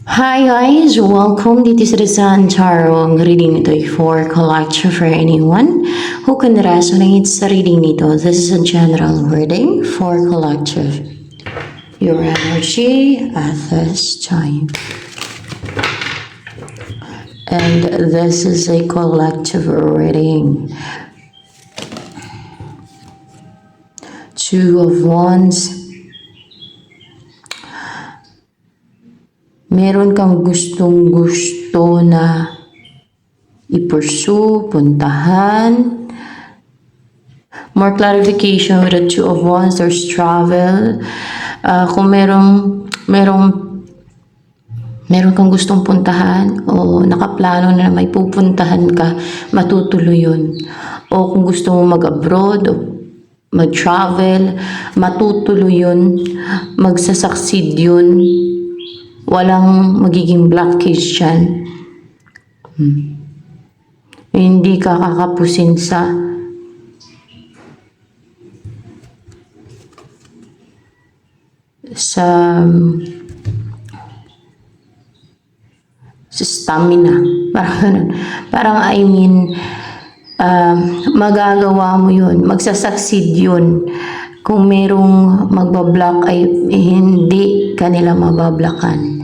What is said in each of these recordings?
Hi guys, welcome dito sa Rizan Tarot. Ang reading nito ay for collector for anyone who can resonate sa reading nito. This is a general reading for collective. Your energy at this time. And this is a collective reading. Two of Wands. Meron kang gustong-gusto na i-pursue, puntahan. More clarification with the Two of Wands, there's travel. Kung meron kang gustong puntahan o nakaplano na may pupuntahan ka, matutuloy yun. O kung gusto mo mag-abroad o mag-travel, matutuloy yun, magsasucceed yun. Walang magiging blockage dyan. Hindi ka kakapusin sa stamina. Parang ganun. Parang magagawa mo yun. Magsasucceed yun. Kung merong magbablock ay hindi kanila mabablokan.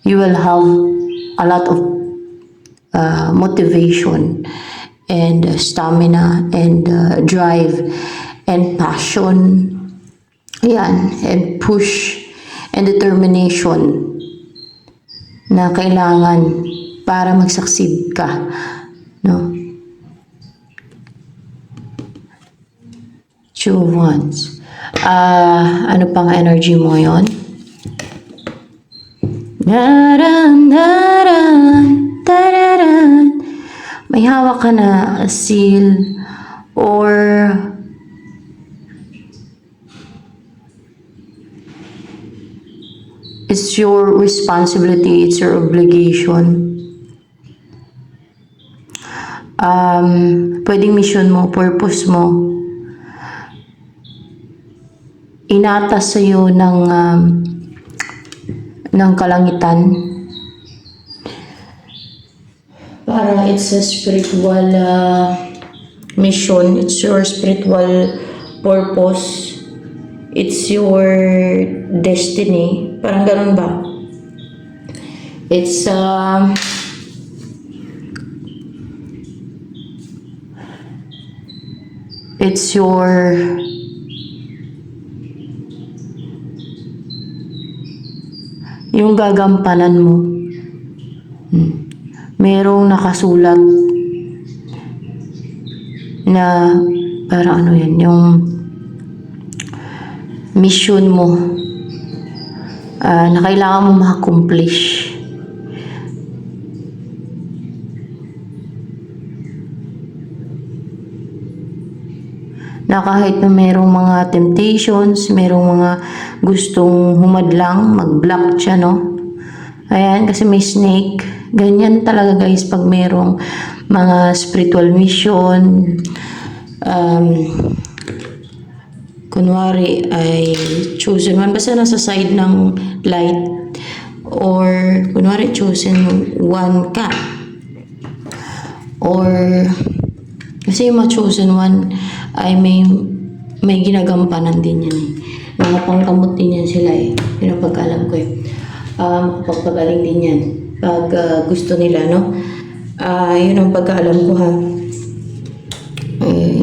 You will have a lot of motivation and stamina and drive and passion. Yan, and push and determination na kailangan para mag-succeed ka, no? Two of Wands. Ano pang energy mo yon? Daran, daran, dararan. May hawak ka na seal or it's your responsibility, it's your obligation. Pwedeng mission mo, purpose mo. Inatas sa'yo ng kalangitan. Parang it's a spiritual mission. It's your spiritual purpose. It's your destiny. Parang ganun ba? It's your yung gagampanan mo. Merong nakasulat na parang ano yan, yung mission mo na kailangan mo ma-accomplish. Na kahit na merong mga temptations, merong mga gustong humadlang, mag-block siya, no? Ayan, kasi may snake. Ganyan talaga guys pag merong mga spiritual mission. Kunwari ay chosen one. Basta nasa side ng light. Or kunwari chosen one ka. Or kasi yung mga chosen one ay may ginagampanan din yan eh. Mga pangkamot din yan sila eh. Yun ang pagkaalam ko eh. Pagpagaling din yan. Pag gusto nila, no? Yun ang pagkaalam ko ha.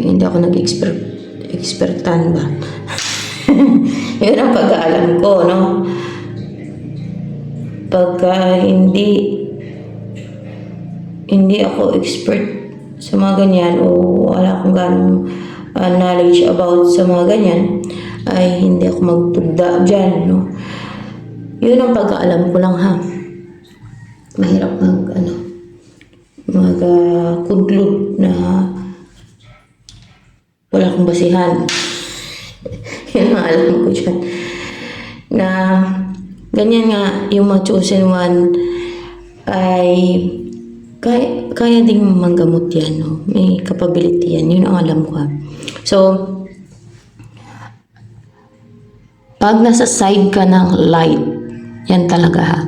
Hindi ako nag-expertan ba? Yun ang pagkaalam ko, no? Pagka hindi ako expert sa mga ganyan o wala akong ganong knowledge about sa mga ganyan, ay hindi ako magtugda dyan, no? Yun ang pagkaalam ko lang ha. Mahirap conclude na wala akong basihan. Yun ang alam ko dyan. Na ganyan nga yung mga chosen one ay kaya ding manggamot yan, no? May capability yan. Yun ang alam ko ha. So, pag nasa side ka ng light, Yan talaga ha.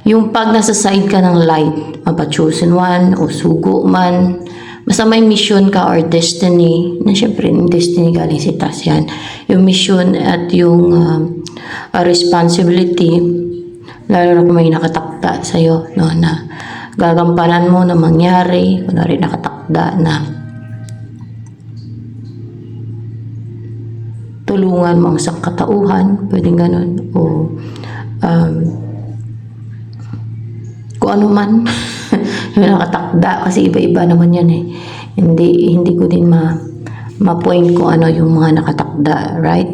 Yung pag nasa side ka ng light, mapa-chosen one o sugo man, basta may mission ka or destiny, na syempre yung destiny galing si taas yan. Yung mission at yung responsibility, lalo na kung may nakatakda sa'yo, no, na gagampanan mo na mangyari, kunwari nakatakda na tulungan mo ang sangkatauhan, pwedeng ganun, o kung ano man yung nakatakda, kasi iba-iba naman yan eh. Hindi ko din ma-point kung ano yung mga nakatakda, right?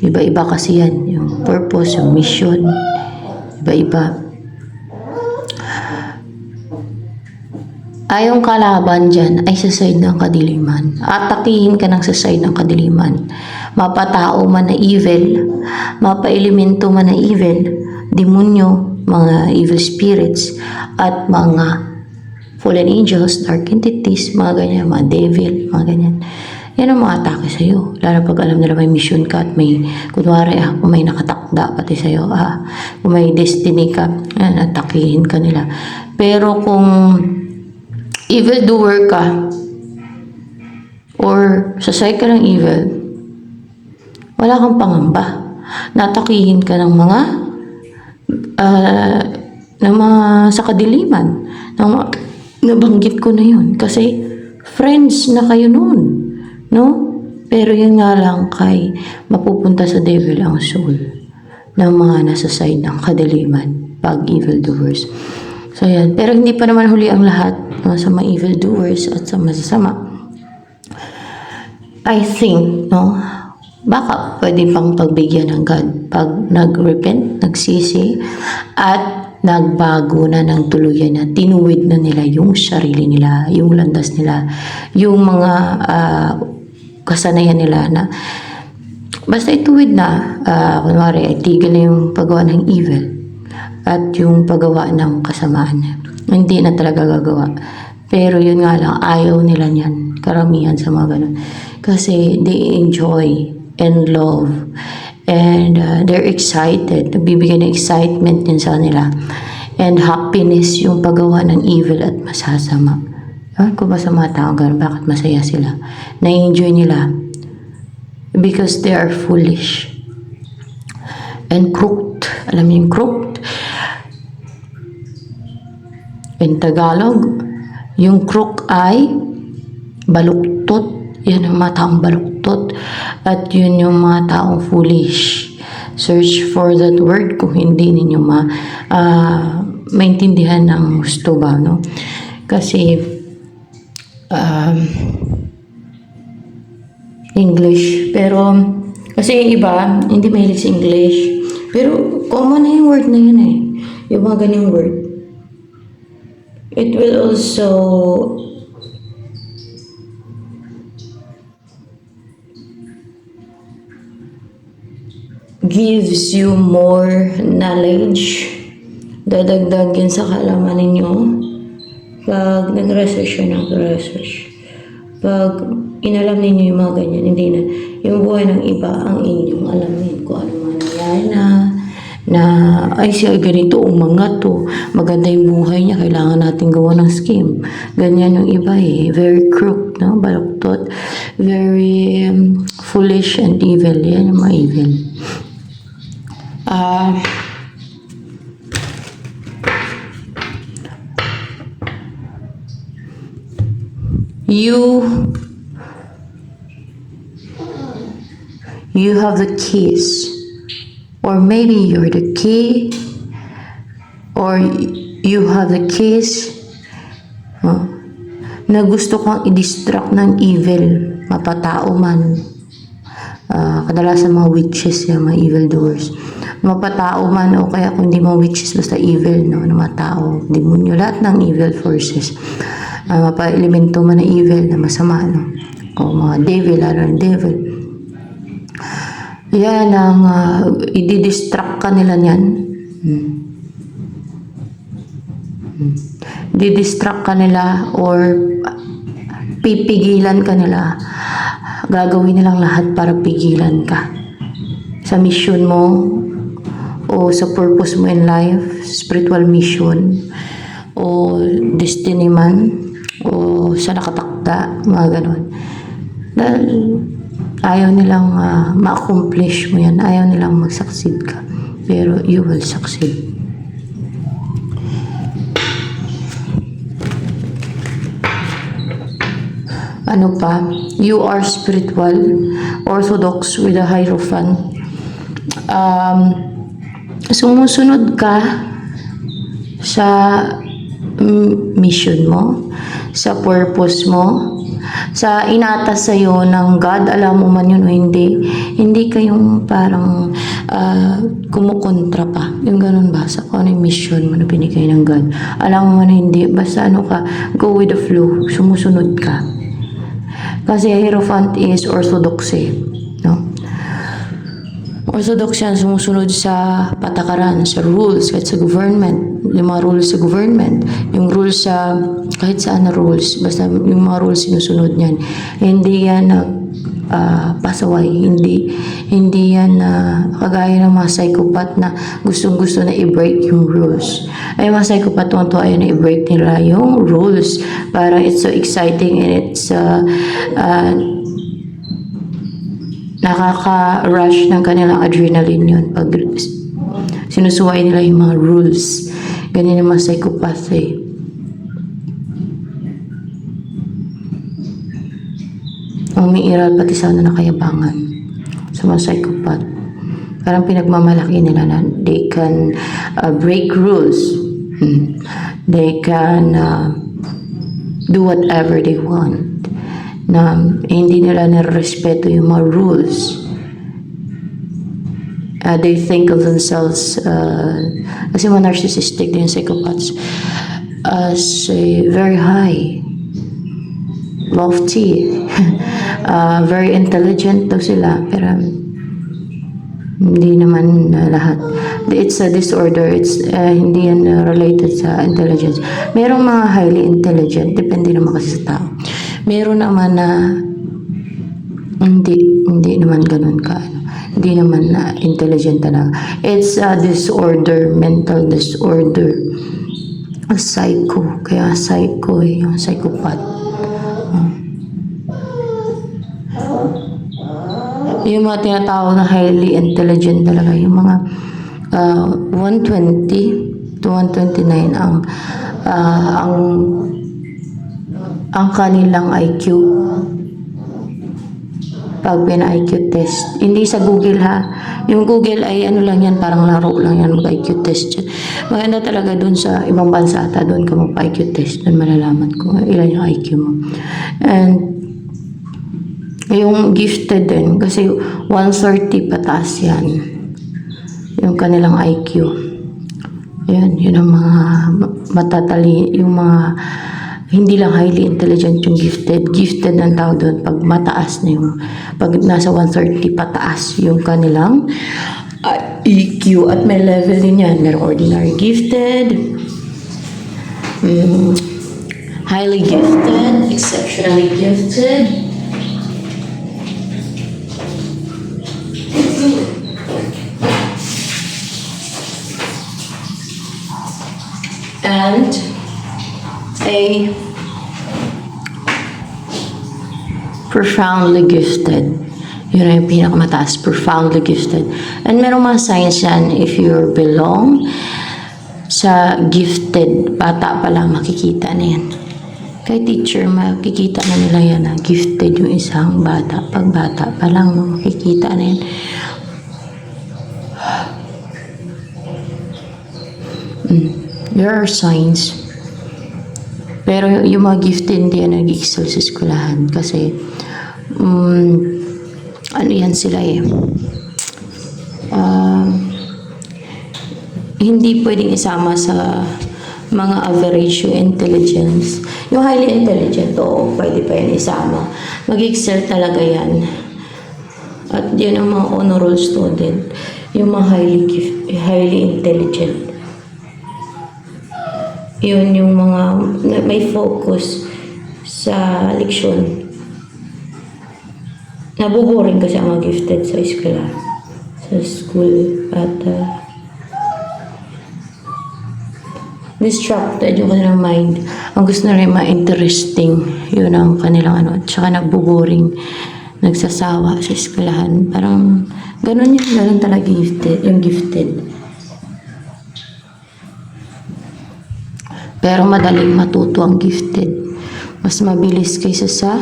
Iba-iba kasi yan, yung purpose, yung mission, iba-iba. Yung kalaban dyan ay sa side ng kadiliman. Atakihin ka ng sa side ng kadiliman. Mapatao man na evil, mapa-elemento man na evil, demonyo, mga evil spirits, at mga fallen angels, dark entities, mga ganyan, mga devil, mga ganyan. Yan ang mga atake sa'yo. Lalo pag alam nila may mission ka at may, kunwari kung may nakatakda pati sa'yo, kung may destiny ka, yan, atakihin ka nila. Pero kung evil doer ka, or sa side ka ng evil, wala kang pangamba. Natakihin ka ng mga sa kadiliman. Nabanggit ko na yun. Kasi friends na kayo noon. No? Pero yun nga lang kay mapupunta sa devil ang soul ng mga nasa side ng kadiliman pag evil doers. So yan. Pero hindi pa naman huli ang lahat, no, sa mga evil doers at sa masasama. I think, no, baka pwede pang pagbigyan ng God pag nag-repent, nagsisi, at nagbago na ng tuluyan na tinuwid na nila yung sarili nila, yung landas nila, yung mga kasanayan nila na basta ituwid na, kunwari, itigil na yung paggawa ng evil at yung paggawa ng kasamaan. Hindi na talaga gagawa. Pero yun nga lang, ayaw nila niyan. Karamihan sa mga ganun. Kasi they enjoy and love and they're excited. Nagbibigay ng excitement din sa nila. And happiness yung paggawa ng evil at masasama. Kung ba sa mga tao ganun, bakit masaya sila? Na-enjoy nila because they are foolish and crooked. Alam niyo yung crooked? In Tagalog, yung crook ay baluktot. Yan ang mga taong baluktot. At yun yung mga taong foolish. Search for that word kung hindi ninyo maintindihan ng gusto ba, no? Kasi English. Pero kasi iba, hindi mahilig sa English. Pero common na yung word na yun eh. Yung mga ganyang word. It will also gives you more knowledge. Dadagdag yun sa kaalaman ninyo. Pag nag-research yun, nag-research. Pag inalam ninyo yung mga ganyan, hindi na, yung buhay ng iba ang inyong alamin kung ano man nangyari na ay siya ganito, mga to, maganda yung buhay niya, kailangan natin gawa ng scheme. Ganyan yung iba eh, very crook, no? Baluktot, very foolish and evil. Yan yung mga evil. You have the keys, or maybe you're the key, or you have the keys na gusto kang i-distract ng evil, mapatao man. Kadalasan mga witches, yung mga evil doers. Mapatao man o kaya kung hindi mga witches, basta evil, no? Na mga tao, demonyo, lahat ng evil forces. Mapa-elemento man na evil, na masama, no? O mga devil, lalo ng devil. Yan ang i-distract ka nila niyan. Di-distract ka nila or pipigilan ka nila. Gagawin nilang lahat para pigilan ka sa mission mo o sa purpose mo in life, spiritual mission o destiny man o sa nakatakda, mga ganon. Dahil ayaw nilang ma-accomplish mo yan, ayaw nilang mag-succeed ka, pero you will succeed. Ano pa? You are spiritual, orthodox with a hierophant. Sumusunod ka sa mission mo, sa purpose mo, sa inatas sa'yo ng God, alam mo man yun o hindi. Hindi kayong parang kumukontra pa. Yung ganun ba? Sa kung ano yung mission mo na binigay ng God. Alam mo man o hindi. Basta ano ka, go with the flow. Sumusunod ka. Kasi Hierophant is orthodoxy, no? Orthodox yan, sumusunod sa patakaran, sa rules, kahit sa government, yung mga rules sa government, yung rules sa, kahit saan na rules, basta yung mga rules sinusunod niyan. Hindi yan pasaway, hindi yan kagaya ng mga psychopath na gustong-gusto na i-break yung rules. Ay, mga psychopath tuwa ayaw na i-break nila yung rules. Parang it's so exciting and it's nakaka-rush ng kanilang adrenaline yun pag sinusuway nila yung mga rules. Ganyan yung mga psychopath eh. Umiiral pati sana na kayabangan sa mga psychopath. Parang pinagmamalaki nila na they can break rules. They can do whatever they want. Na hindi nila nirespeto yung mga rules. They think of themselves kasi mga narcissistic din psychopaths as very high, lofty, very intelligent daw sila, pero hindi naman lahat. It's a disorder. It's hindi yan related sa intelligence. Merong mga highly intelligent, depende naman kasi sa tao. Meron naman na hindi naman ganun ka. Hindi naman na intelligent talaga. It's a disorder, mental disorder. A psycho. Kaya psycho yung psychopath. Yung mga tinatawag na highly intelligent talaga, yung mga 120 to 129 ang kanilang IQ pag pina-IQ test. Hindi sa Google ha. Yung Google ay ano lang yan, parang laro lang yan, mag-IQ test yan. Maganda talaga dun sa ibang bansa ata, dun ka mag-IQ test, dun malalaman kung ilan yung IQ mo. And yung gifted din, kasi 130 pataas yan. Yung kanilang IQ. Yun ang mga matatali, yung mga hindi lang highly intelligent yung gifted. Gifted ang tawag doon pag mataas na yung, pag nasa 130 pataas yung kanilang EQ. At may level din yan. Merong ordinary gifted, highly gifted, exceptionally gifted, and a profoundly gifted. Yun ang pinakamataas, profoundly gifted. And merong mga signs yan if you belong sa gifted. Bata pa lang makikita na yan. Kay teacher, makikita na nila yan na gifted yung isang bata. Pag bata pa lang, makikita na yan. There are signs. Pero yung mga gifted hindi yan nag-excel sa eskwelahan kasi ano yan sila eh. Hindi pwedeng isama sa mga average yung intelligence. Yung highly intelligent, oo, pwede pa yan isama. Mag-excel talaga yan. At yan ang mga honor roll student. Yung mga highly intelligent. Yun yung mga may focus sa leksyon. Nabuboring kasi ang mga gifted sa eskwela. Sa sa school at distracted yung kanilang mind. Ang gusto na rin ma-interesting. Yun ang kanilang ano. Tsaka nagbo-boring. Nagsasawa sa eskwelahan. Parang ganun yun. Ganun talaga gifted. Yung gifted. Pero madaling matuto ang gifted. Mas mabilis kaysa sa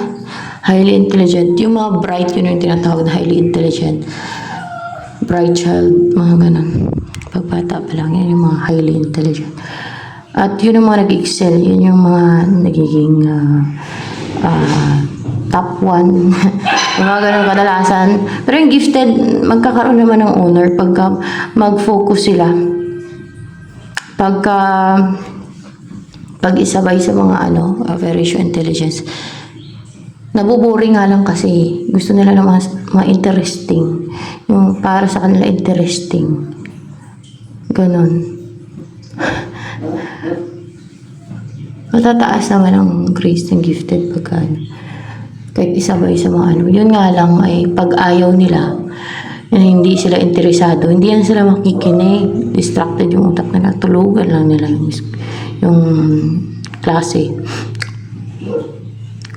highly intelligent. Yung mga bright, yun yung tinatawag na highly intelligent. Bright child, mga ganun. Pagbata pa lang, yan yung mga highly intelligent. At yun yung mga nag-excel, yun yung mga nagiging top 1. Yung mga ganun kadalasan. Pero yung gifted, magkakaroon naman ng honor pagka mag-focus sila. Pag-isabay sa mga variation intelligence. Nabuboring nga lang kasi gusto nila na mga interesting. Yung para sa kanila interesting. Ganon. Matataas naman ang grace ng gifted pagka kahit isabay sa mga Yun nga lang ay pag ayaw nila, hindi sila interesado, hindi yan sila makikinig, distracted yung utak nila, tulugan lang nila yung klase.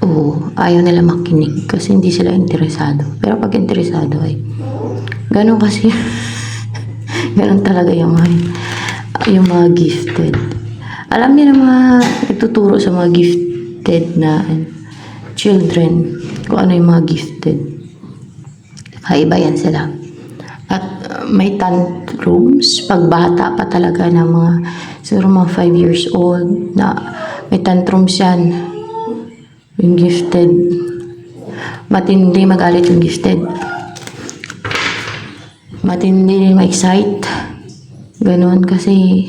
Oo, ayaw nila makinig kasi hindi sila interesado. Pero pag interesado ay ganun kasi ganun talaga yung mga gifted. Alam niyo na mga nagtuturo sa mga gifted na children kung ano yung mga gifted. Kaiba yan sila. At may tantrums pag bata pa talaga na mga siguro mga 5 years old na may tantrums yan. Yung gifted. Matindi magalit yung gifted. Matindi din ma-excite. Ganun kasi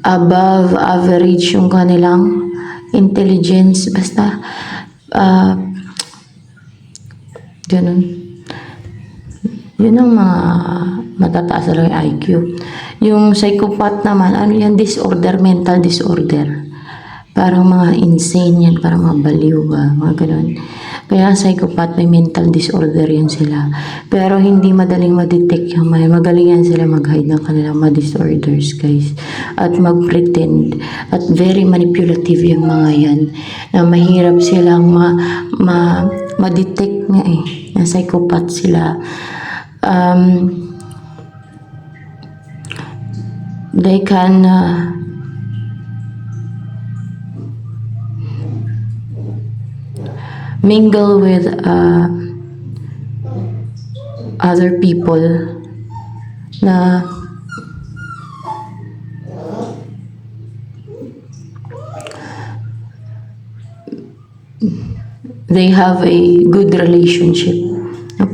above average yung kanilang intelligence. Basta ganun. Yun ang mga matataas lang yung IQ. Yung psychopath naman, ano yan? Disorder, mental disorder. Parang mga insane yan, parang mga baliw ba, mga ganun. Kaya ang psychopath, may mental disorder yan sila. Pero hindi madaling ma-detect yung magaling yan sila mag-hide ng kanilang mga disorders, guys. At mag-pretend. At very manipulative yung mga yan. Na mahirap silang ma-detect nga na psychopath sila. They can mingle with other people na they have a good relationship,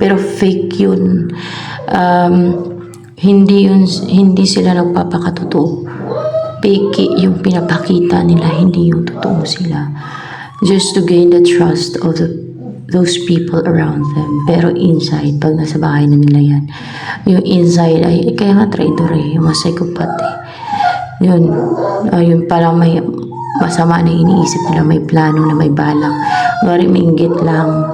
pero fake yun. Hindi sila nagpapakatotoo. Fake yung pinapakita nila, hindi yung totoo sila. Just to gain the trust of those people around them. Pero inside, pag nasa bahay na nila yan, yung inside ay, kaya nga traitor yung mga psychopath Yun pala may masama na iniisip nila, may plano na may balak. Ngari minggit lang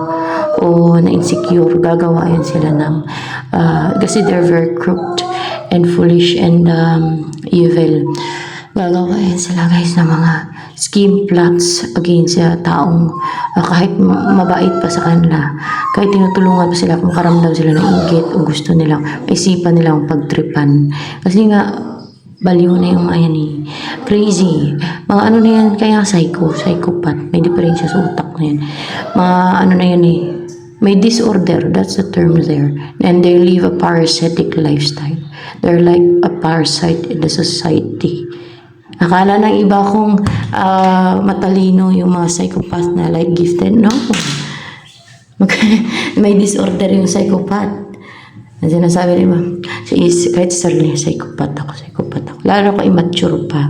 o na-insecure, gagawa yan sila ng, kasi they're very crooked and foolish and evil. Gagawa yan sila guys ng mga scheme plots against sa taong kahit mabait pa sa kanila, kahit tinutulungan pa sila, kung makaramdam sila ng inggit o gusto nilang, isipan nilang pagtripan. Kasi nga, baliw na yung mga yan crazy. Mga ano na yan, kaya psychopath. May diferensya sa utak na yan. Mga ano na yan may disorder, that's the term there. And they live a parasitic lifestyle. They're like a parasite in the society. Akala ng iba kung matalino yung mga psychopath na like gifted. No. May disorder yung psychopath. Ang sinasabi nila, kahit sarili, psychopath ako. Lalo ako immature pa.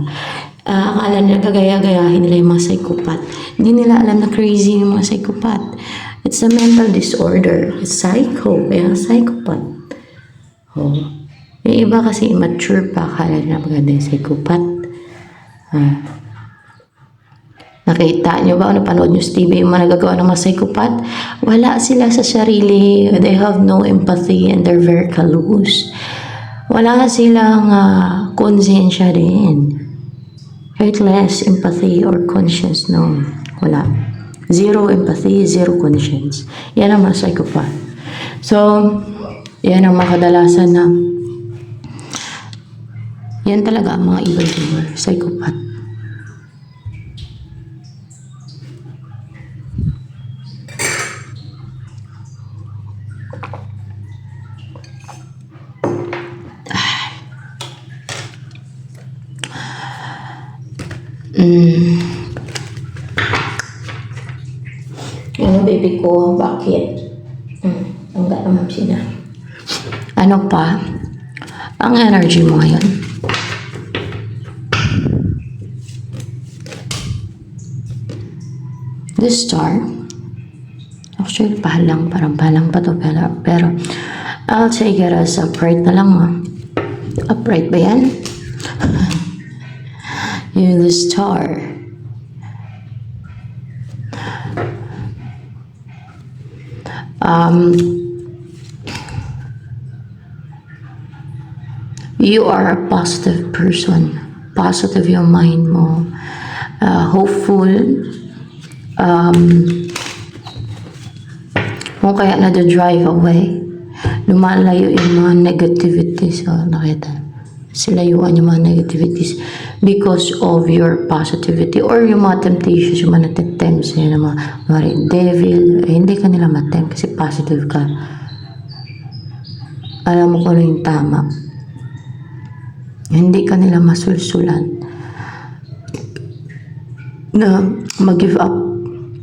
Akala nila kagaya-gayahin nila yung mga psychopath. Hindi nila alam na crazy yung mga psychopath. It's a mental disorder. It's psycho. Kaya psychopath. Oh. Yung iba kasi immature pa. Akala nila maganda yung psychopath. Nakita niyo ba, napanood niyo sa TV yung mga nagagawa ng mga psychopath? Wala sila sa sarili. They have no empathy and they're very callous. Wala silang konsensya din. Right, less empathy or conscience, no. Wala. Zero empathy, zero conscience. Yan ang mga psychopath. So, yan ang mga kadalasan na yan talaga ang mga evildoer, psychopath. Ano, baby ko, bakit? Tangga naman sila. Ano pa? Ang energy mo ngayon. The star. Actually, pahalang. Parang pahalang pa to. Pero I'll take it as upright na lang. Upright ba yan? You're the star. You are a positive person. Positive yung mind mo. Hopeful. Kung kaya na-drive away. Lumalayo yung mga negativities. Nakita. Silayuan yung mga negativities because of your positivity or yung mga temptations, yung mga natetempt sa'yo ng mga devil, hindi ka nila matempt kasi positive ka. Alam mo kung ano yung tama. Hindi ka nila masulsulan na mag-give up.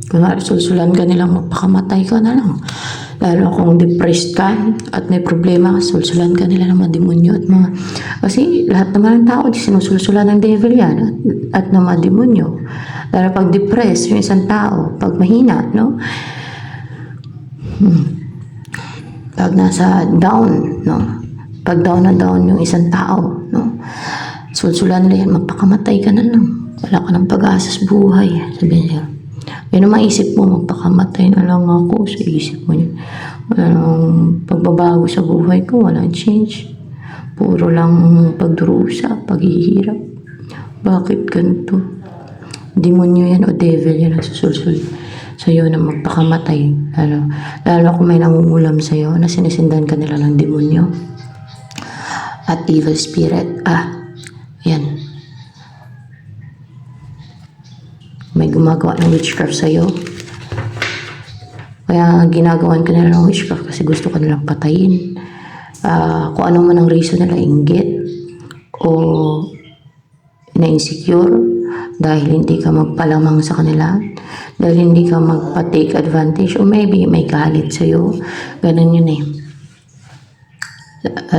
Kung sulsulan ka nila, magpakamatay ka na lang. Lalo kung depressed ka at may problema, sulsulan ka nila ng mga demonyo at mga... Kasi lahat naman ng tao, sinusulsulan ng devil yan at ng mga demonyo. Lalo pag depressed yung isang tao, pag mahina, no? Pag nasa down, no? Pag down na down yung isang tao, no? Sulsulan nila yan, magpakamatay ka na lang. Wala ka ng pag-asa sa buhay. Sabihin niya. Yan ang maisip mo, magpakamatay na lang ako sa isip mo yun. Walang pagbabago sa buhay ko, walang change. Puro lang pagdurusa, paghihirap. Bakit ganito? Demonyo yan o devil yan ang susulsul sa'yo na magpakamatay. Lalo kung may nangungulam sa'yo na sinisindan ka nila ng demonyo at evil spirit. Yan. May gumagawa ng witchcraft sa'yo. Kaya ginagawan ka nila ng witchcraft kasi gusto ka nilang patayin. Kung ano man ang reason nila, inggit o na-insecure dahil hindi ka magpalamang sa kanila, dahil hindi ka magpa-take advantage o maybe may galit sa'yo. Ganun yun eh.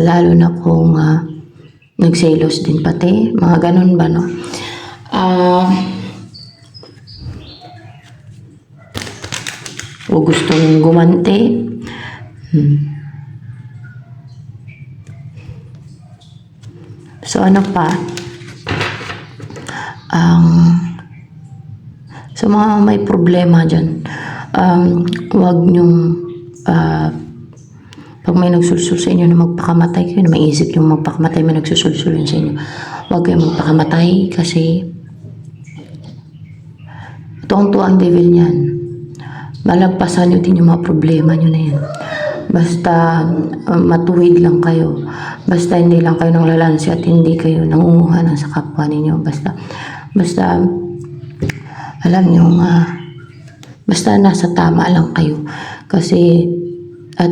Lalo na kung nagselos din pati. Mga ganun ba, no? O gustong gumante. So ano pa? So mga may problema dyan, huwag nyong pag may nagsulsul sa inyo na magpakamatay kayo, na maisip yung magpakamatay, may nagsusulsulan sa inyo, huwag kayong magpakamatay kasi tuwang-tuwa ang devil niyan. Malagpasan nyo din yung mga problema nyo na yan. Basta matuwid lang kayo. Basta hindi lang kayo ng lalansi at hindi kayo nangunguhanan sa kapwa ninyo. Basta alam nyo basta nasa tama lang kayo. Kasi at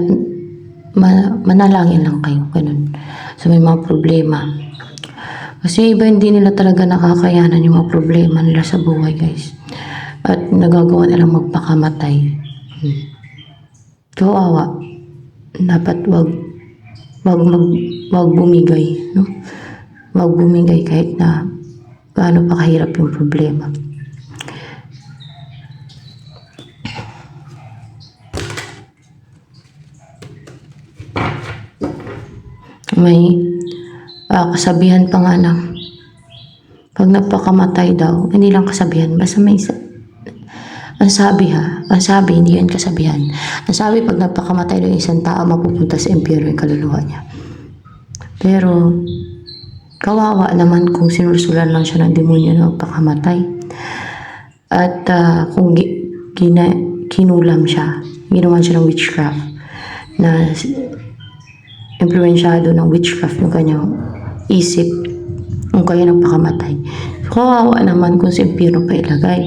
manalangin lang kayo. Ganun. So may mga problema. Kasi iba hindi nila talaga nakakayanan yung mga problema nila sa buhay, guys. At nagagawa nilang magpakamatay. Kawawa. Dapat wag bumigay, no? Wag bumigay kahit na gaano pa kahirap yung problema. May kasabihan pa nga na pag napakamatay daw, hindi lang kasabihan, basta may ang sabi, hindi yan kasabihan. Ang sabi, pag nagpakamatay ng isang tao, mapupunta sa impyerno yung kaluluwa niya. Pero, kawawa naman kung sinusulan lang siya ng demonyo na magpakamatay. At kung kinulam siya, ginawa siya ng witchcraft, na impluensyado ng witchcraft yung kanyang isip, kung kaya nagpakamatay. Kawawa naman kung sa impyerno pa ilagay.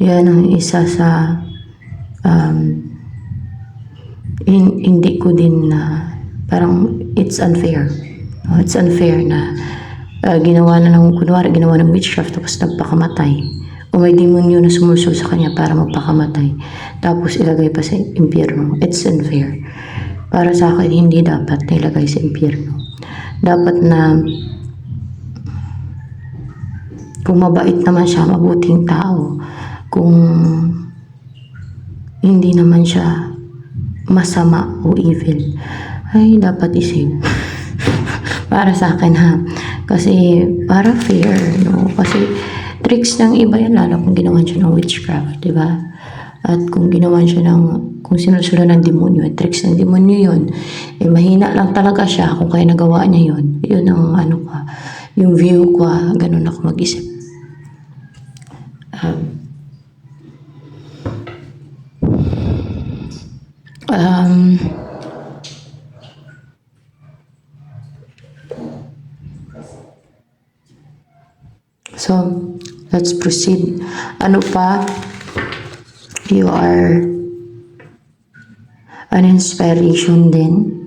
Yan ang isa sa hindi ko din na parang it's unfair. It's unfair na ginawa ng witchcraft tapos nagpakamatay. O may demonyo na sumusul sa kanya para magpakamatay. Tapos ilagay pa sa impyerno. It's unfair. Para sa akin, hindi dapat nilagay sa impyerno. Dapat na kung mabait naman siya, mabuting tao, kung hindi naman siya masama o evil, ay dapat isave. Para sa akin ha. Kasi para fair, no? Kasi tricks ng iba yan, lalo kung ginawan siya ng witchcraft, di ba? At kung ginawan siya kung sinusunod ng demonyo, tricks ng demonyo yun, eh mahina lang talaga siya kung kaya nagawa niya yun. Yun ang yung view ko, ganun ako mag-isip. So, let's proceed. Ano pa? You are an inspiration din.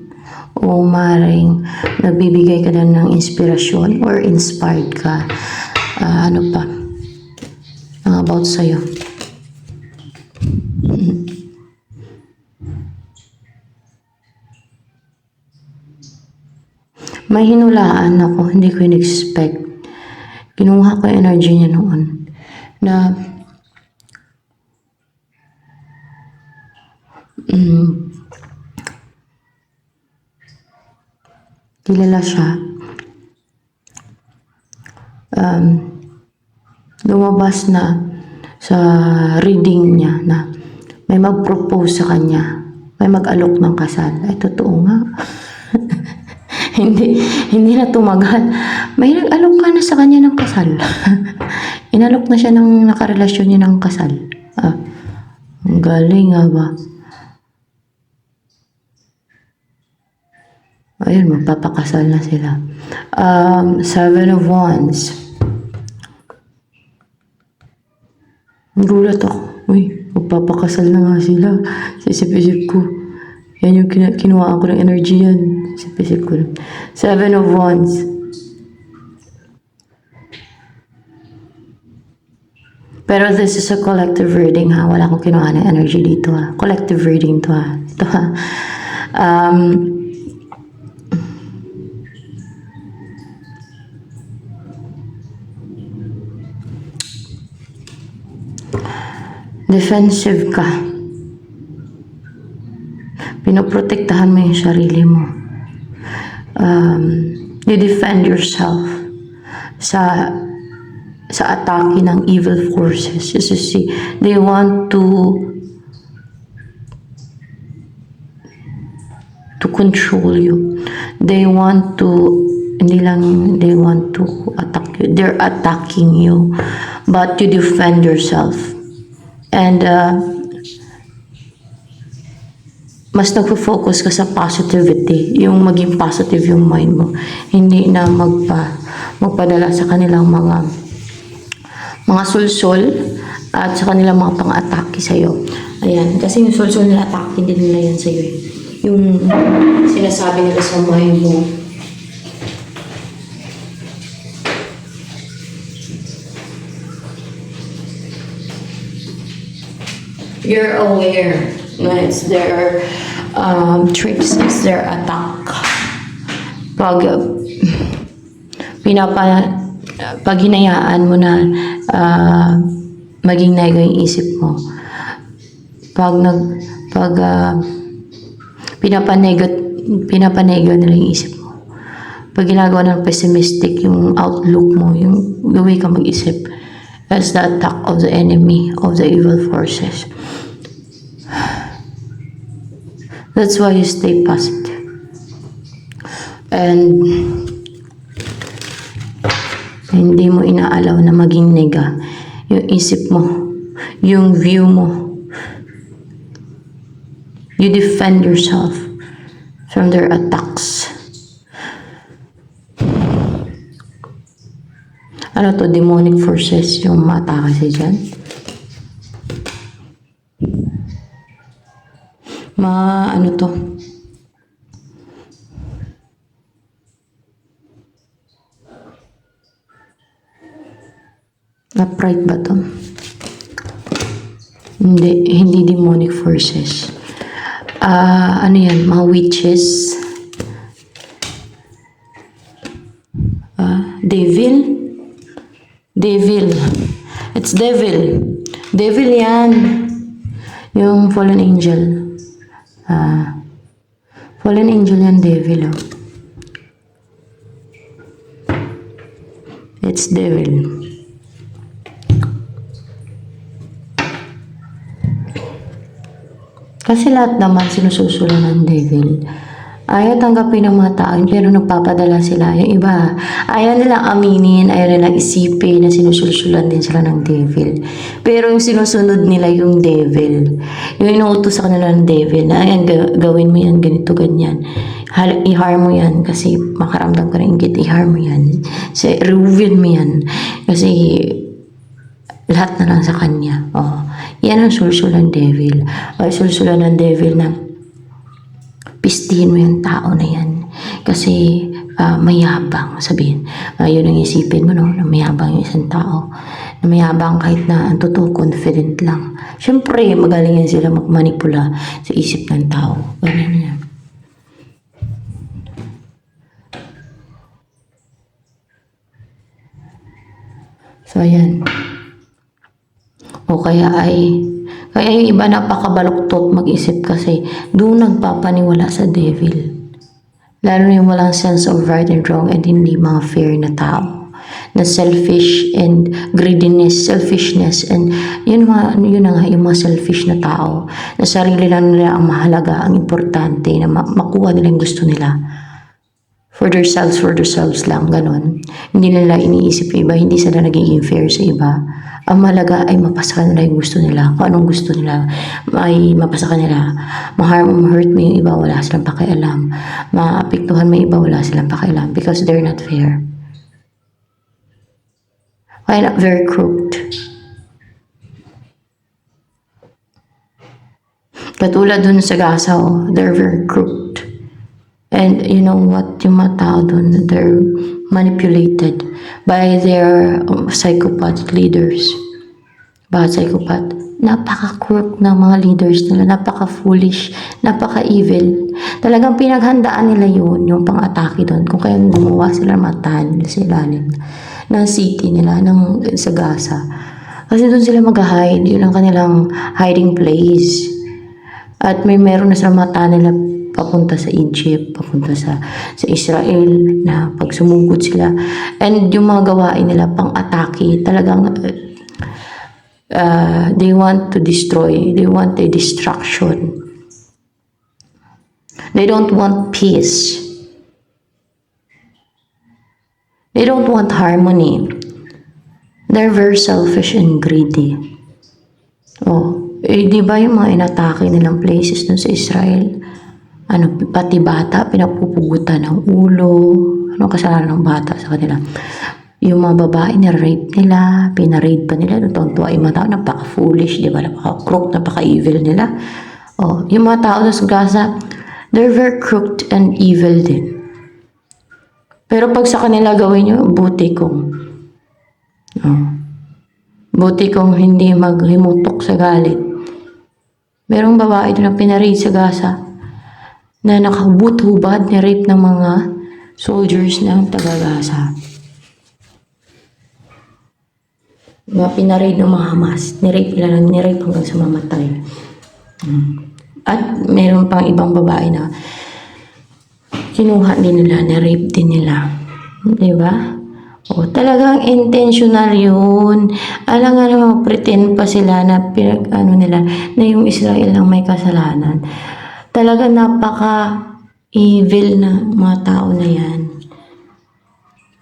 O maring nagbibigay ka din ng inspirasyon or inspired ka. Ano pa? About sa'yo. May hinulaan ako, hindi ko in-expect. Kinuha ko yung energy niya noon na kilala siya. Lumabas na sa reading niya na may mag-propose sa kanya, may mag-alok ng kasal. Ay, totoo nga. Hindi na tumagal. May nag-alok ka na sa kanya ng kasal. Inalok na siya ng nakarelasyon niya ng kasal. Ang galing nga ba? Ayun, magpapakasal na sila. 7 of Wands. Nagulat ako. Uy, magpapakasal na nga sila. Sa isip-isip ko. Yan yung kinuhaan ko ng energy yan. Sa isip ko. 7 of Wands. Pero this is a collective reading ha. Wala akong kinuha ng energy dito ha. Collective reading to ha. Ito ha. Defensive ka. Pinoprotektahan mo yung sarili mo. You defend yourself sa atake ng evil forces. As you see, they want to control you. They want to, hindi lang they want to attack you. They're attacking you. But you defend yourself. And mas nagpo-focus ka sa positivity, yung maging positive yung mind mo, hindi na magpadala sa kanilang mga sulsol at sa kanilang mga pang-atake sa'yo. Ayan, kasi yung sulsol nila, atake din nila yan sa'yo. Yung sinasabi nila sa mind mo. You're aware na it's their tricks, it's their attack. Pag hinayaan mo na maging nego yung isip mo, pinapanego nila yung isip mo, Pag ginagawa ng pessimistic yung outlook mo, yung the way ka mag-isip, that's the attack of the enemy, of the evil forces. That's why you stay positive. And hindi mo inaalaw na maging nega yung isip mo, yung view mo. You defend yourself from their attacks. Ano to? Demonic forces yung mata kasi dyan. Ano to? Upright ba to? Hindi demonic forces. Ano yan? Mga witches. Devil. It's devil. Devil yan. Yung fallen angel. Fallen angel yan, devil. Oh. It's devil. Kasi lahat naman sinususulan ng devil. Ayaw tanggapin ng mga tao, pero nagpapadala sila. Yung iba, ayaw nilang aminin, ayaw nilang isipin na sinusulsulan din sila ng devil. Pero yung sinusunod nila yung devil. Yung inuutos sa kanila ng devil na, ayan, gawin mo yan, ganito, ganyan. I-harm mo yan kasi makaramdam ka rin ingit, i-harm mo yan. Reveal mo yan. Kasi lahat na lang sa kanya. Oh, yan ang sulsulan ng devil. O sulsulan ng devil na pistihin mo yung tao na yan. Kasi mayabang, sabihin. Yun ang isipin mo, no? Na mayabang yung isang tao. Na mayabang kahit na ang totoo, confident lang. Siyempre, magaling yan sila magmanipula sa isip ng tao. Ganyan yan. So, ayan. O kaya yung iba napakabaluktot mag-isip kasi doon nagpapaniwala sa devil. Lalo na yung walang sense of right and wrong and hindi mga fair na tao. Na selfish and greediness, selfishness, and yun na nga, yung mga selfish na tao. Na sarili lang nila ang mahalaga, ang importante, na makuha nila yung gusto nila. For themselves lang, ganun. Hindi nila iniisip yung iba, hindi sila nagiging fair sa iba. Ang malaga ay mapasa nila yung gusto nila. Kung anong gusto nila, ay mapasa nila. Ma-hurt mo yung iba, wala silang pakialam. Maapektuhan mo yung iba, wala silang pakialam. Because they're not fair. Kaya not very crooked. Katulad dun sa Gaza, they're very crooked. And you know what, yung mga tao dun, they're manipulated by their psychopath leaders. Bakit psychopath? Napaka-crook ng mga leaders nila, napaka-foolish, napaka-evil. Talagang pinaghandaan nila yun, yung pang-atake doon. Kung kaya gumawa sila, matahan nila sa ilalim ng city nila, sa Gaza. Kasi doon sila mag-hide, yun ang kanilang hiding place. At meron na sila matahan nila papunta sa Egypt, papunta sa Israel, na pag sumugod sila. And yung mga gawain nila, pang-atake, talagang they want to destroy, they want a destruction. They don't want peace. They don't want harmony. They're very selfish and greedy. Di ba yung mga inatake nilang places dun sa Israel? Pati bata, pinapupugutan ng ulo. Anong kasalanan ng bata sa kanila? Yung mga babae, na-rape nila, pinaraid pa nila. Tuwa yung mga tao, napaka-foolish, di ba? Napaka-crook, napaka-evil nila. Yung mga tao sa Gaza, they're very crooked and evil din. Pero pag sa kanila gawin nyo, buti kong hindi maghimutok sa galit. Merong babae doon na pinaraid sa Gaza na nakahubad-hubad, ni-rape ng mga soldiers ng taga-Gaza. Mga pinaraid ng mga Hamas, ni-rape hanggang sa mamatay. At meron pang ibang babae na kinuha din nila, na-rape din nila. Di ba? O, talagang intentional yun. Alam nga naman, pretend pa sila na nila, na yung Israel lang may kasalanan. Talagang napaka-evil na mga tao na yan.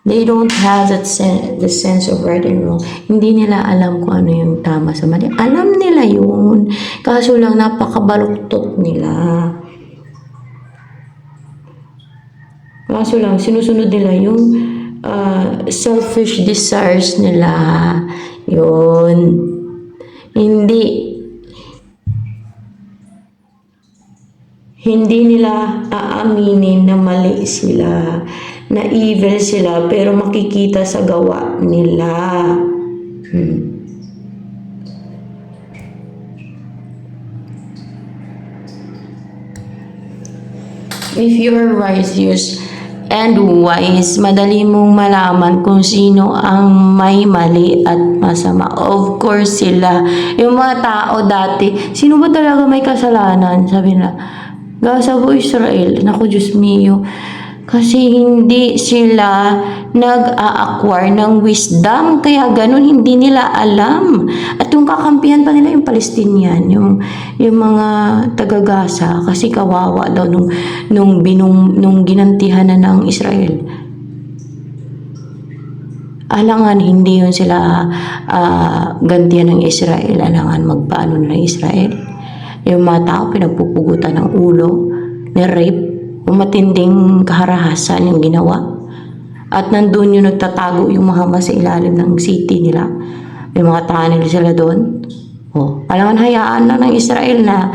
They don't have the sense of right and wrong. Hindi nila alam kung ano yung tama sa mali. Alam nila yun. Kaso lang napakabaluktot nila. Kaso lang, sinusunod nila yung selfish desires nila. Yun. Hindi nila aaminin na mali sila, na evil sila, pero makikita sa gawa nila. If you're righteous and wise, madali mong malaman kung sino ang may mali at masama. Of course sila. Yung mga tao dati, sino ba talaga may kasalanan? Sabi na, Gaza po Israel. Naku, Diyos mio. Kasi hindi sila nag-a-acquire ng wisdom. Kaya ganun, hindi nila alam. At yung kakampihan pa nila yung Palestinian, yung mga taga-Gaza. Kasi kawawa daw nung ginantihan na ng Israel. Alangan, hindi yun sila gantihan ng Israel. Alangan, magpaano ng Israel. Yung mga tao, pinagpupugutan ng ulo, ni-rape, matinding kaharahasan yung ginawa. At nandun yung nagtatago yung mga Hamas sa ilalim ng city nila. Yung mga tunnel sila doon. Alangan, hayaan na ng Israel na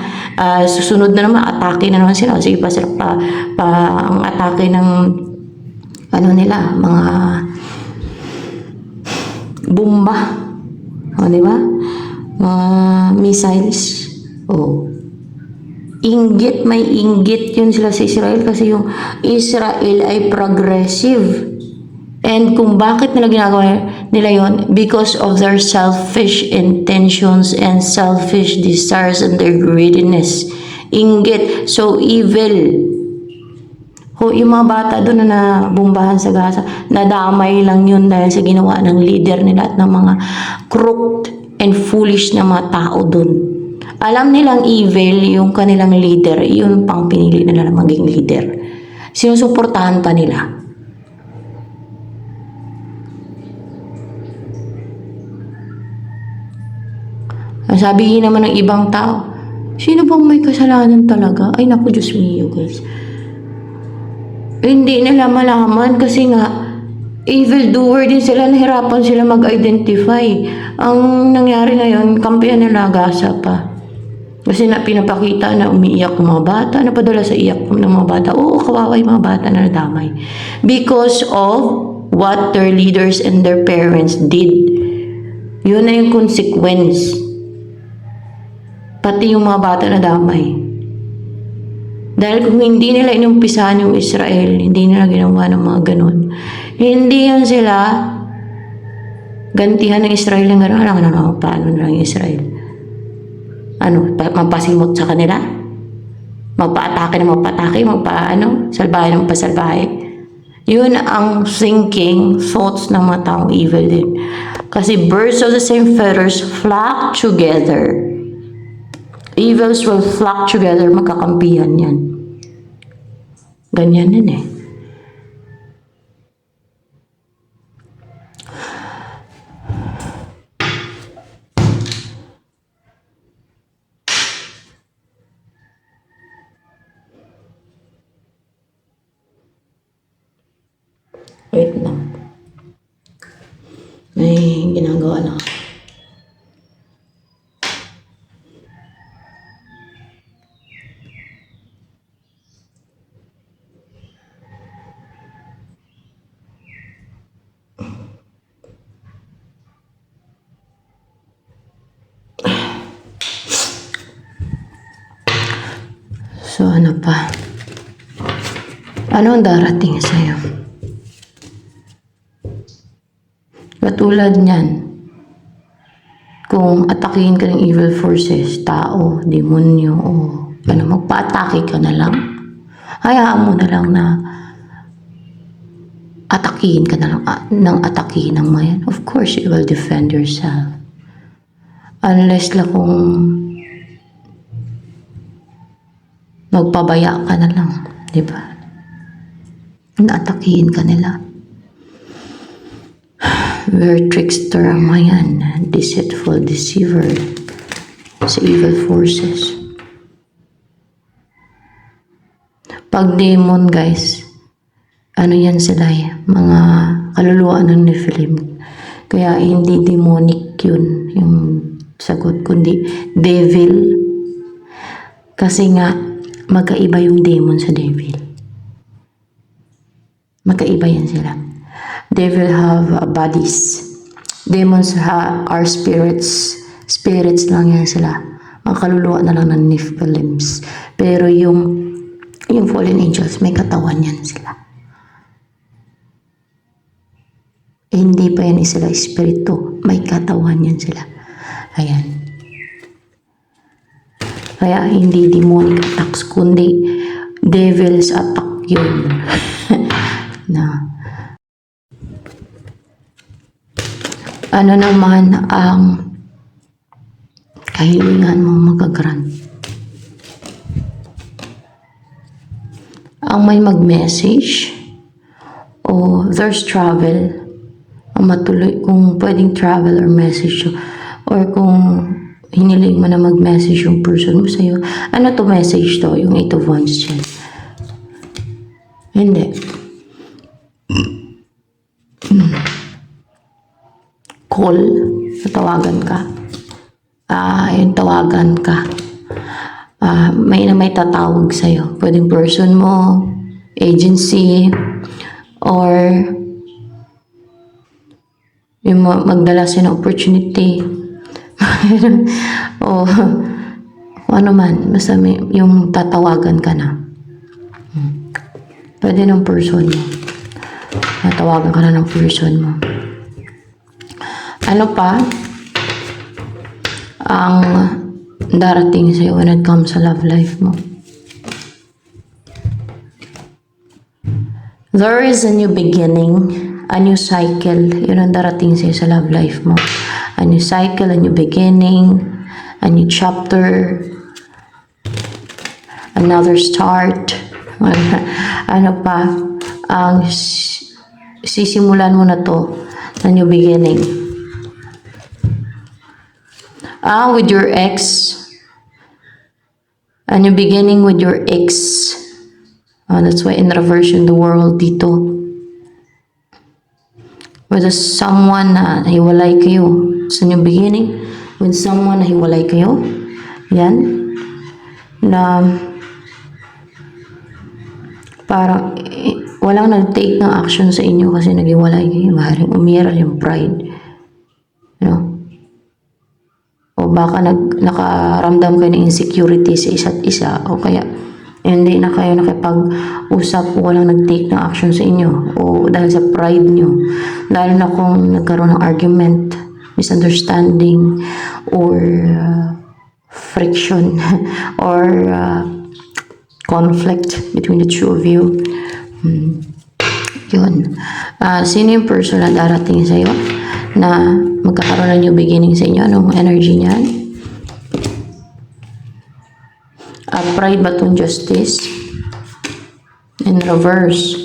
susunod na naman, atake na naman sila. Sige pa sila ang atake ng nila, mga bomba. Di ba? Mga missiles. Inggit, may inggit yun sila sa Israel kasi yung Israel ay progressive. And kung bakit nila ginagawa nila yun, because of their selfish intentions and selfish desires and their greediness. Inggit, so evil. Yung mga bata doon na nabumbahan sa Gaza, nadamay lang yun dahil sa ginawa ng leader nila at ng mga crooked and foolish na mga tao doon. Alam nilang evil yung kanilang leader, yun pang pinili nila na maging leader. Sinusuportahan pa nila. Sabihin naman ng ibang tao, sino bang may kasalanan talaga? Ay naku, Diyos mio, guys. Hindi nila malaman kasi nga, evil doer din sila, nahirapan sila mag-identify. Ang nangyari ngayon, kampihan nila Gaza pa. Kasi pinapakita na umiiyak ng mga bata, napadala sa iyak ng mga bata. Oo, kawawa yung mga bata na nadamay. Because of what their leaders and their parents did. Yun na yung consequence. Pati yung mga bata nadamay. Dahil kung hindi nila inumpisahan yung Israel, hindi nila ginawa ng mga ganun. Hindi yan sila gantihan ng Israel ng gano'n. Alam na paano na yung Israel. Mampasimot sa kanila? Magpa-atake na magpa-atake? Salbahe na magpa-salbahe? Yun ang thoughts ng mga taong evil din. Kasi birds of the same feathers flock together. Evils will flock together, magkakampihan yan. Ganyan din eh. Wait lang. May ginagawa lang. So, ano pa? Ano ang darating sa'yo? Katulad niyan, kung atakihin ka ng evil forces, tao, demonyo, magpa-atake ka na lang. hayaan mo na lang na atakihin ka na lang ng atakihin ng mayan. Of course, you will defend yourself. Unless lang kung magpabaya ka na lang, di ba? Naatakihin ka nila. We're trickster ang mayan, deceitful, deceiver sa evil forces. Pag demon, guys, ano yan sila mga kaluluwa ng Nephilim. Kaya hindi demonic yun yung sagot, kundi devil. Kasi nga, magkaiba yung demon sa devil. Magkaiba yan sila. Devil have bodies. Demons are spirits. Spirits lang yan sila. Ang kaluluwa na lang ng Nephilims. Pero yung fallen angels, may katawan yan sila. Hindi pa yan sila espiritu. May katawan yan sila. Ayan. Kaya hindi demonic attacks, kundi devil's attack yun. Na ano naman ang kahilingan mo magagrant? Ang may mag-message o there's travel, ang matuloy, kung pwedeng travel or message or kung hiniling mo na mag-message yung person mo sa'yo, ano to message to? Yung 8 of Wands dyan. Hindi. Call, tawagan ka. Yung tawagan ka. May tatawag sa'yo. Pwedeng person mo, agency, or yung magdala sa'yo ng opportunity. O ano man, basta yung tatawagan ka na. Pwede ng person mo. Natawagan ka na ng person mo. Ano pa ang darating sa'yo when it comes sa love life mo? There is a new beginning, a new cycle. Yun ang darating sa'yo sa love life mo. A new cycle, a new beginning, a new chapter, another start. Ano pa, ang sisimulan mo na to, na new beginning. With your ex, a new beginning with your ex. That's why in reverse in the world dito. With someone na hiwalay kayo. Sa new beginning, with someone na hiwalay kayo. Yan. Na parang walang nag-take ng action sa inyo kasi naghiwalay kayo. Maaaring umiral yung pride. You know? O baka nakaramdam kayo ng insecurity sa isa't isa. O kaya hindi na kayo nakipag-usap o walang nag-take ng action sa inyo. O dahil sa pride nyo. Lalo na kung nagkaroon ng argument, misunderstanding, or friction, or conflict between the two of you. Yun. Sino yung person na darating sa'yo na magkakaroon ng new beginning sa inyo? Anong energy niyan? Pride ba itong justice? In reverse.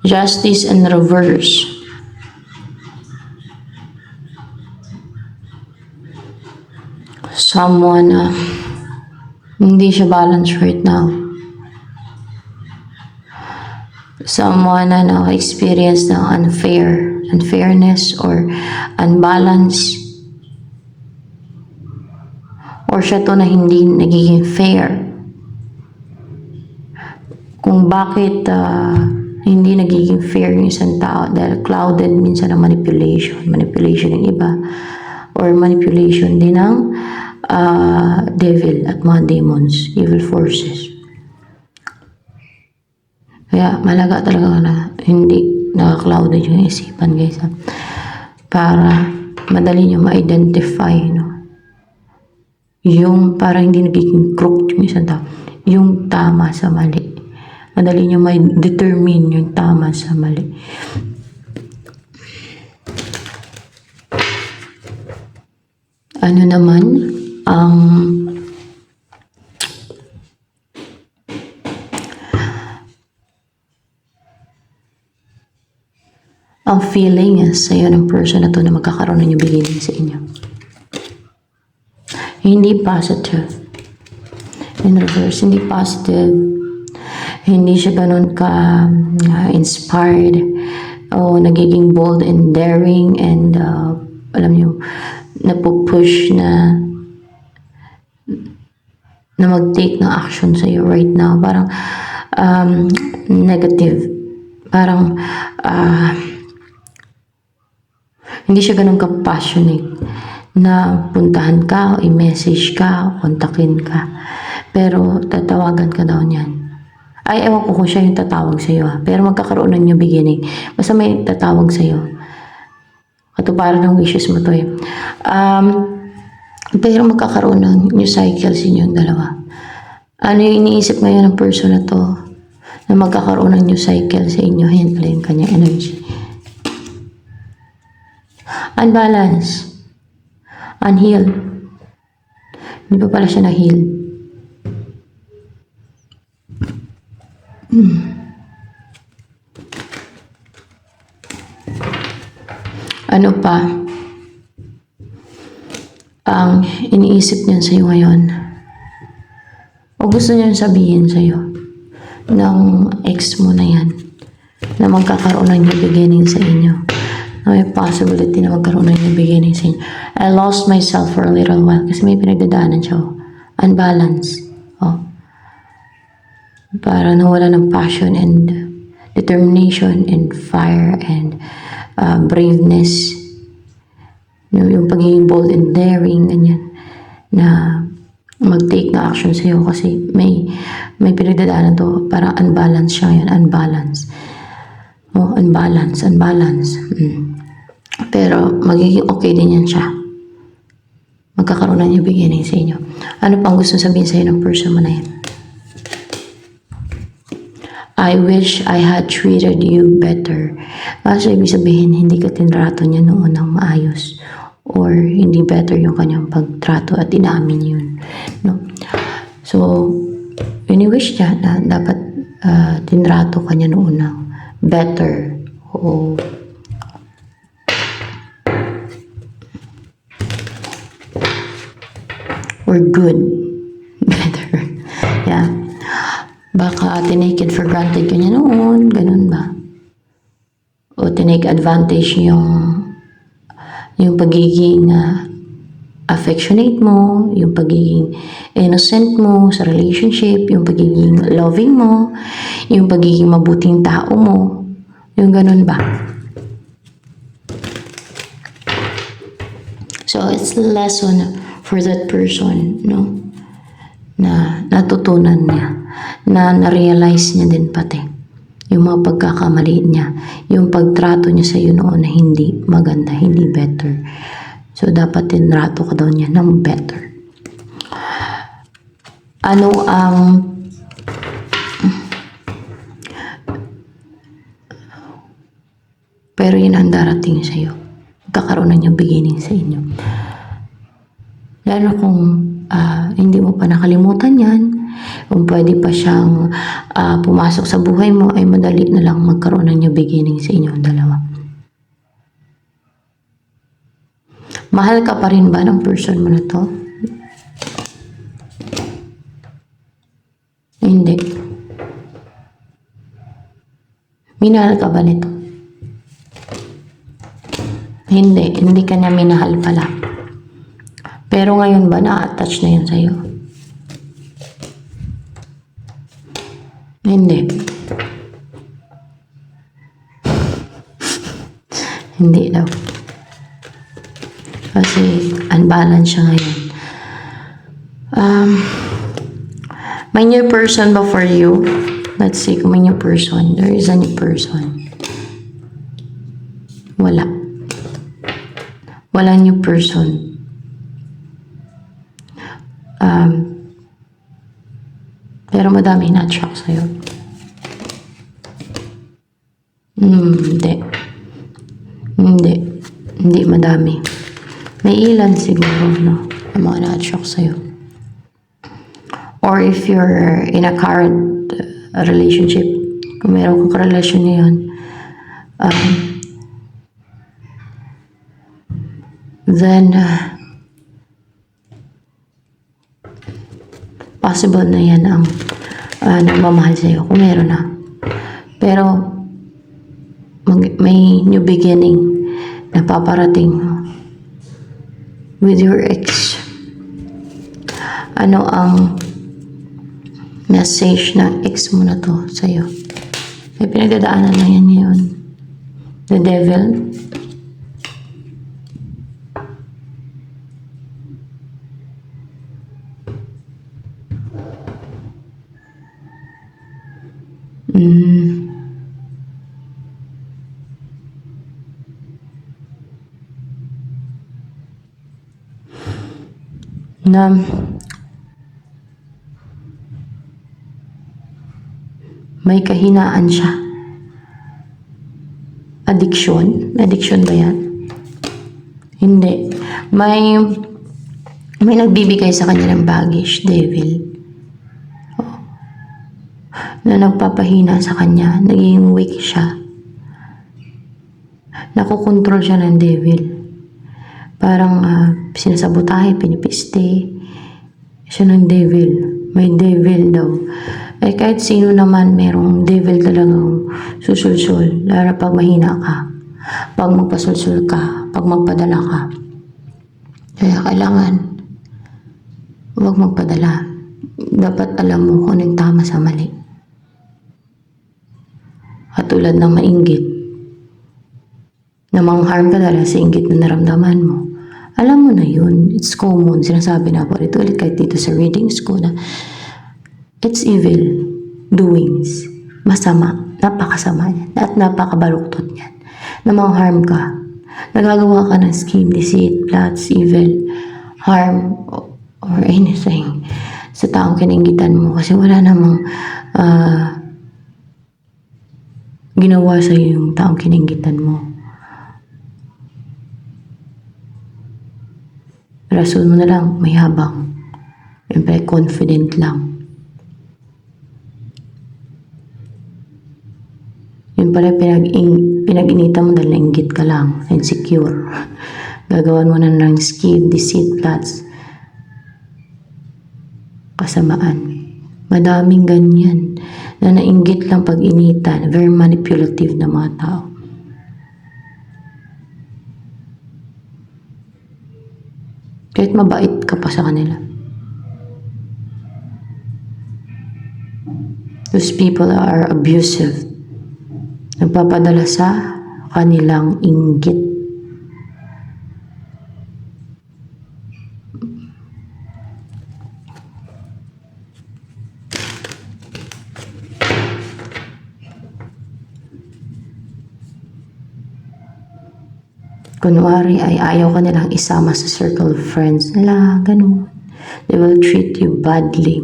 Justice in reverse. Someone hindi siya balanced right now. Someone na naka-experience ng unfairness or unbalance. Or siya to na hindi nagiging fair. Kung bakit hindi nagiging fair yung isang tao dahil clouded minsan ng manipulation ng iba, or manipulation din ng devil at mga demons, evil forces. Kaya malaga talaga na hindi naka-clouded yung isipan, guys, para madali nyo ma-identify, no? Yung parang hindi nagiging crooked yung isang tao, yung tama sa mali. Madali niya may determine yung tama sa mali. Ano naman ang feeling sa'yo ng person na to na magkakaroon ng beginning sa inyo? Hindi positive. In reverse, hindi positive. Hindi siya ganun ka inspired o nagiging bold and daring and alam niyo, napupush na mag-take ng action sa'yo right now. Parang negative. Parang hindi siya ganun ka-passionate na puntahan ka o i-message ka o kontakin ka. Pero tatawagan ka daw niyan. Ay, ewan ko kung siya yung tatawag sa'yo pero magkakaroon ng new beginning. Basta may tatawag sa'yo. Katuparan ng wishes mo to pero magkakaroon ng new cycle sa inyong dalawa. Ano yung iniisip ngayon ng person na to na magkakaroon ng new cycle sa inyo? Yan pala yung kanyang energy. Unbalanced. Unhealed. Hindi pa pala siya na-heal. Ano pa ang iniisip niyan sa'yo ngayon? O gusto niyan sabihin sa'yo ng ex mo na yan na magkakaroon ng new beginning sa inyo? May possibility na magkaroon ng new beginning sa inyo. I lost myself for a little while kasi may pinagdadaanan siya. Unbalanced. Para nawala ng passion and determination and fire and braveness. Yung pagiging bold and daring, ganyan. Na mag-take na action sa'yo kasi may pinagdadaanan to. Parang unbalanced siya ngayon. Unbalanced. Unbalanced. Pero magiging okay din yan siya. Magkakaroon na yung beginning sa inyo. Ano pang gusto sabihin sa'yo ng person mo na yan? I wish I had treated you better. Kasi ibig sabihin, hindi ka tinrato niya noong unang maayos. Or hindi better yung kanyang pagtrato at inamin yun. No? So, ini-wish niya na dapat tinrato ka niya noong unang better. Or good. Better. Yeah. Baka tinake it for granted ka niya noon. Ganun ba? O tinake advantage yung pagiging affectionate mo, yung pagiging innocent mo sa relationship, yung pagiging loving mo, yung pagiging mabuting tao mo. Yung ganun ba? So, it's a lesson for that person, no? Na natutunan niya, na na-realize niya din pati yung mga pagkakamali niya, yung pagtrato niya sa iyo noon na hindi maganda, hindi better. So, dapat tinrato ka daw niya ng better. Ano ang pero yun ang darating sa iyo. Magkakaroon na niyang beginning sa inyo. Lalo kung hindi mo pa nakalimutan yan, kung pwede pa siyang pumasok sa buhay mo, ay madali na lang magkaroon ng new beginning sa inyong dalawa. Mahal ka pa rin ba ng person mo na to? Hindi. Minahal ka ba nito? Hindi ka niya minahal pala. Pero ngayon ba na-attach na yun sa'yo? Hindi. Hindi daw. Kasi unbalanced siya ngayon. May new person ba for you? Let's see kung may new person. There is a new person. Wala. Walang new person. Pero madami na-attract sa'yo. Hindi. Hindi. Hindi madami. May ilan siguro, no? Ang mga na-attract sa'yo. Or if you're in a current relationship, kung meron kang karelasyon ngayon, then, possible na yan ang nagmamahal sa'yo kung meron na. Pero, may new beginning na paparating with your ex. Ano ang message ng ex mo na to sa'yo? May pinagdadaanan na yan ngayon. The devil. Na may kahinaan siya. Addiction? Addiction ba yan? Hindi. May nagbibigay sa kanya ng baggage, devil. Na nagpapahina sa kanya, naging weak siya. Nakokontrol siya ng devil. Parang sinasabotahe, pinipiste. Siya ng devil. May devil daw. Eh kahit sino naman, merong devil talagang susulsul. Lalo pag mahina ka. Pag magpasulsul ka. Pag magpadala ka. Kaya kailangan huwag magpadala. Dapat alam mo kung anong tama sa mali. Katulad ng mainggit. Na mangharm ka dahil sa inggit na naramdaman mo. Alam mo na yun. It's common. Sinasabi na po ito ulit kahit dito sa readings ko na it's evil doings. Masama. Napakasama yan. At napakabaluktot yan. Na mangharm ka. Nagagawa ka ng scheme, deceit, plots, evil, harm, or anything sa taong kininggitan mo. Kasi wala namang ginawa sa iyo yung taong kininggitan mo. Rason mo na lang, may habang. Siyempre, confident lang. Yun pala pinag-inita mo dahil nainggit ka lang, insecure. Gagawan mo na ng scheme, deceit, plots. Kasamaan. Madaming ganyan na nainggit lang pag-initan. Very manipulative na mga tao. Kahit mabait ka pa sa kanila. Those people are abusive. Nagpapadala sa kanilang inggit. Kunwari ay ayaw ka nilang isama sa circle of friends nila, ganun. They will treat you badly.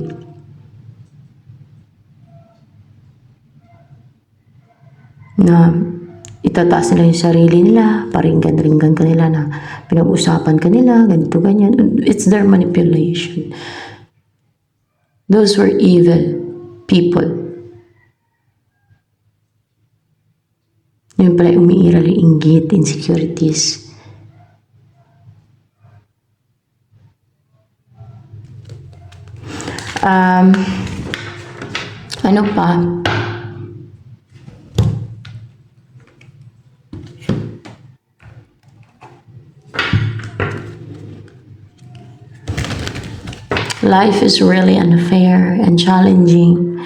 Na itataas nila yung sarili nila, paringgan-ringgan ka nila na pinag-usapan ka nila, ganito, ganyan. It's their manipulation. Those were evil people. Yun pala umiiral yung inggit, insecurities. Ano pa? Life is really unfair and challenging.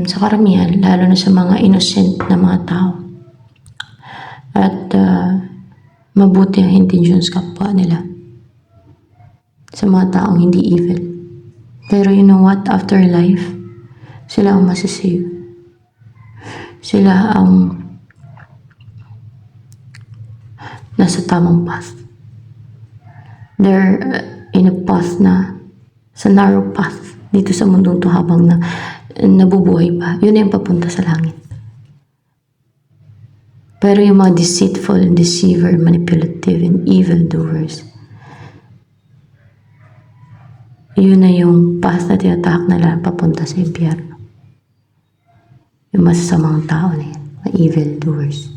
Sa karamihan, lalo na sa mga innocent na mga tao. At mabuti ang intentions kapwa nila sa mga taong hindi evil. Pero you know what? After life, sila ang masasave. Sila ang nasa tamang path. They're in a path na, sa narrow path dito sa mundong to habang na nabubuhay pa. Yun na yung papunta sa langit. Pero yung mga deceitful, deceiver, manipulative, and evildoers, yun na yung path na tinatak nila papunta sa impyerno. Yung masasamang tao na yan, mga evildoers.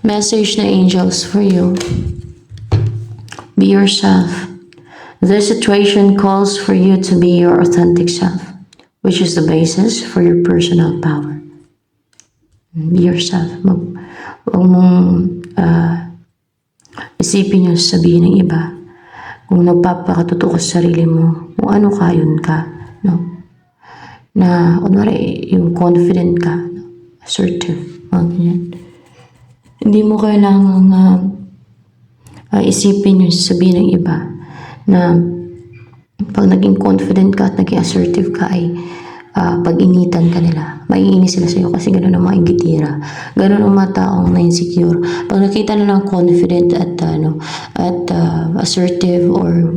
Message na angels for you. Be yourself. This situation calls for you to be your authentic self, which is the basis for your personal power. Be yourself. Huwag mong isipin yung sabihin ng iba. Kung nagpapakatuto ka sa sarili mo, kung ano ka, yun ka. No? Na, kunwari, yung confident ka, no? Assertive, mga ganyan. Hindi mo kailangang isipin yung sabihin ng iba na pag naging confident ka at naging assertive ka ay pag-initan ka nila. Maiinis sila sa'yo kasi gano'n ang mga inggitira. Gano'n ang mga taong na-insecure. Pag nakita nila confident at assertive or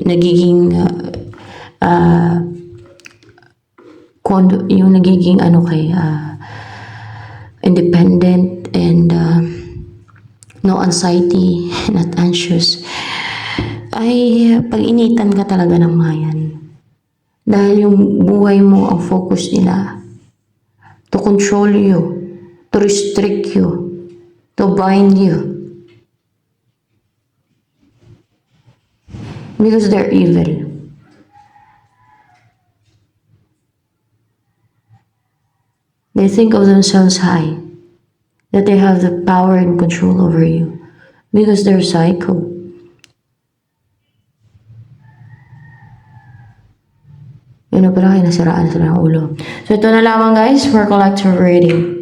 nagiging yung nagiging independent and no anxiety, not anxious, ay pag-initan ka talaga ng mayan. Dahil yung buhay mo ang focus nila to control you, to restrict you, to bind you. Because they're evil. They think of themselves high, that they have the power and control over you because they're psycho. Yun na pala, nasiraan sila ng ulo. So ito na lamang guys for collective reading.